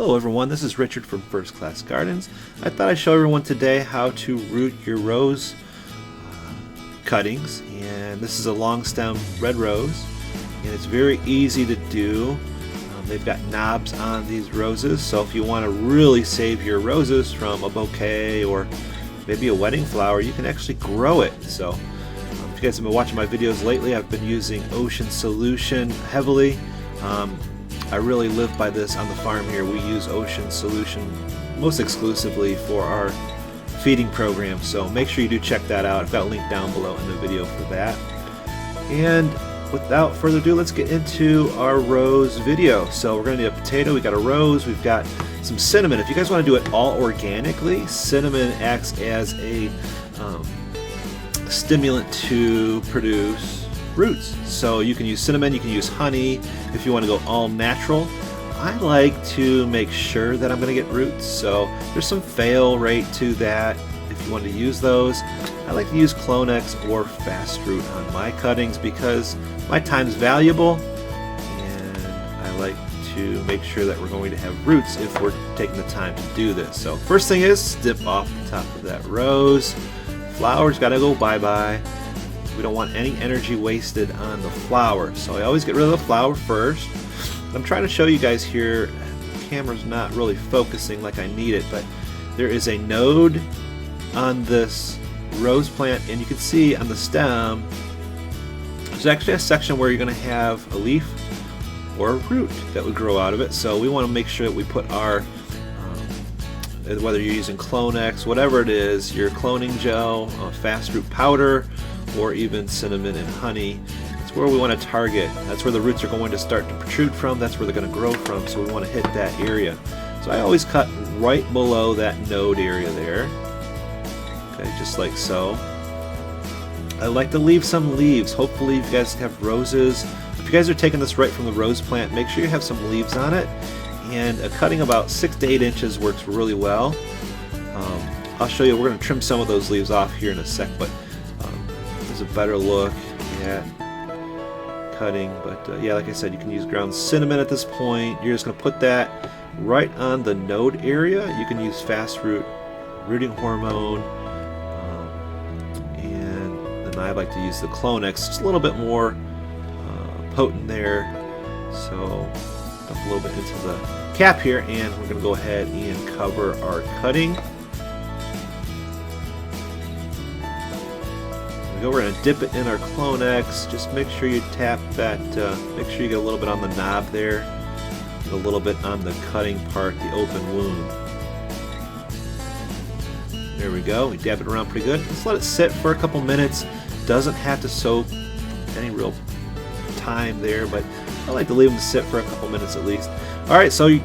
Hello everyone, this is Richard from First Class Gardens. I thought I'd show everyone today how to root your rose cuttings, and this is a long stem red rose, and it's very easy to do. They've got knobs on these roses, so if you want to really save your roses from a bouquet or maybe a wedding flower, you can actually grow it. So if you guys have been watching my videos lately, I've been using Ocean Solution heavily. I really live by this on the farm here. We use Ocean Solution most exclusively for our feeding program, so make sure you do check that out. I've got a link down below in the video for that. And without further ado, let's get into our rose video. So we're going to need a potato, we got a rose, we've got some cinnamon. If you guys want to do it all organically, cinnamon acts as a stimulant to produce roots. So you can use cinnamon, you can use honey if you want to go all natural. I like to make sure that I'm going to get roots, so there's some fail rate to that if you want to use those. I like to use Clonex or Fast Root on my cuttings because my time's valuable, and I like to make sure that we're going to have roots if we're taking the time to do this. So first thing is snip off the top of that rose. Flowers gotta go bye-bye. We don't want any energy wasted on the flower, so I always get rid of the flower first. I'm trying to show you guys here, the camera's not really focusing like I need it, but there is a node on this rose plant, and you can see on the stem there's actually a section where you're going to have a leaf or a root that would grow out of it. So we want to make sure that we put our whether you're using Clonex, whatever it is, your cloning gel, fast root powder, or even cinnamon and honey, that's where we want to target. That's where the roots are going to start to protrude from. That's where they're going to grow from, so we want to hit that area. So I always cut right below that node area there. Okay, just like so. I like to leave some leaves. Hopefully you guys have roses. If you guys are taking this right from the rose plant, make sure you have some leaves on it. And a cutting about 6 to 8 inches works really well. I'll show you, we're going to trim some of those leaves off here in a sec, but there's a better look at cutting. But yeah, like I said, you can use ground cinnamon at this point. You're just going to put that right on the node area. You can use fast root, rooting hormone, and then I like to use the Clonex, just a little bit more potent there. So dump a little bit into the cap here, and we're going to go ahead and cover our cutting. We're going to dip it in our Clonex. Just make sure you tap that, make sure you get a little bit on the knob there, and a little bit on the cutting part, the open wound. There we go. We dab it around pretty good. Let's let it sit for a couple minutes. Doesn't have to soak any real time there, but I like to leave them to sit for a couple minutes at least. Alright, so the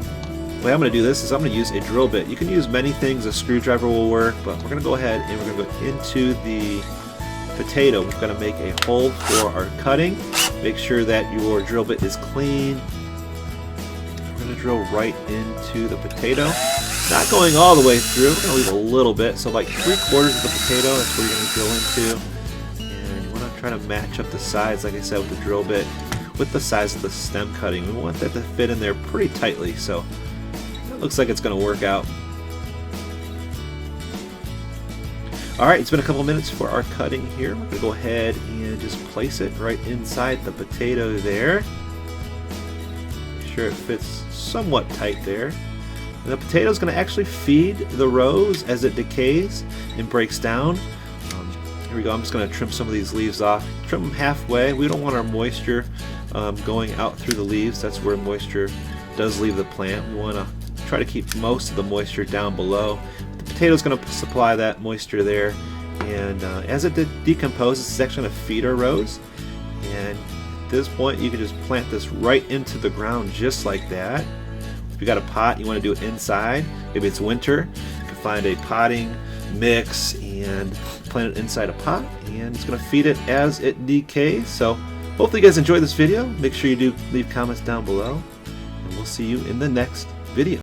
way I'm going to do this is I'm going to use a drill bit. You can use many things. A screwdriver will work, but we're going to go ahead and we're going to go into the potato. We're going to make a hole for our cutting. Make sure that your drill bit is clean. We're going to drill right into the potato. Not going all the way through. We're going to leave a little bit. So like 3/4 of the potato, that's where you're going to drill into. And we're going to try to match up the sides, like I said, with the drill bit, with the size of the stem cutting. We want that to fit in there pretty tightly. So it looks like it's going to work out. Alright, it's been a couple minutes for our cutting here. We're going to go ahead and just place it right inside the potato there. Make sure it fits somewhat tight there. And the potato is going to actually feed the rose as it decays and breaks down. Here we go. I'm just going to trim some of these leaves off. Trim them halfway. We don't want our moisture going out through the leaves. That's where moisture does leave the plant. We want to try to keep most of the moisture down below. The potato is going to supply that moisture there, and as it decomposes, it's actually going to feed our rose. And at this point, you can just plant this right into the ground just like that. If you got a pot, you want to do it inside. Maybe it's winter. You can find a potting mix and plant it inside a pot, and it's going to feed it as it decays. So hopefully you guys enjoyed this video. Make sure you do leave comments down below, and we'll see you in the next video.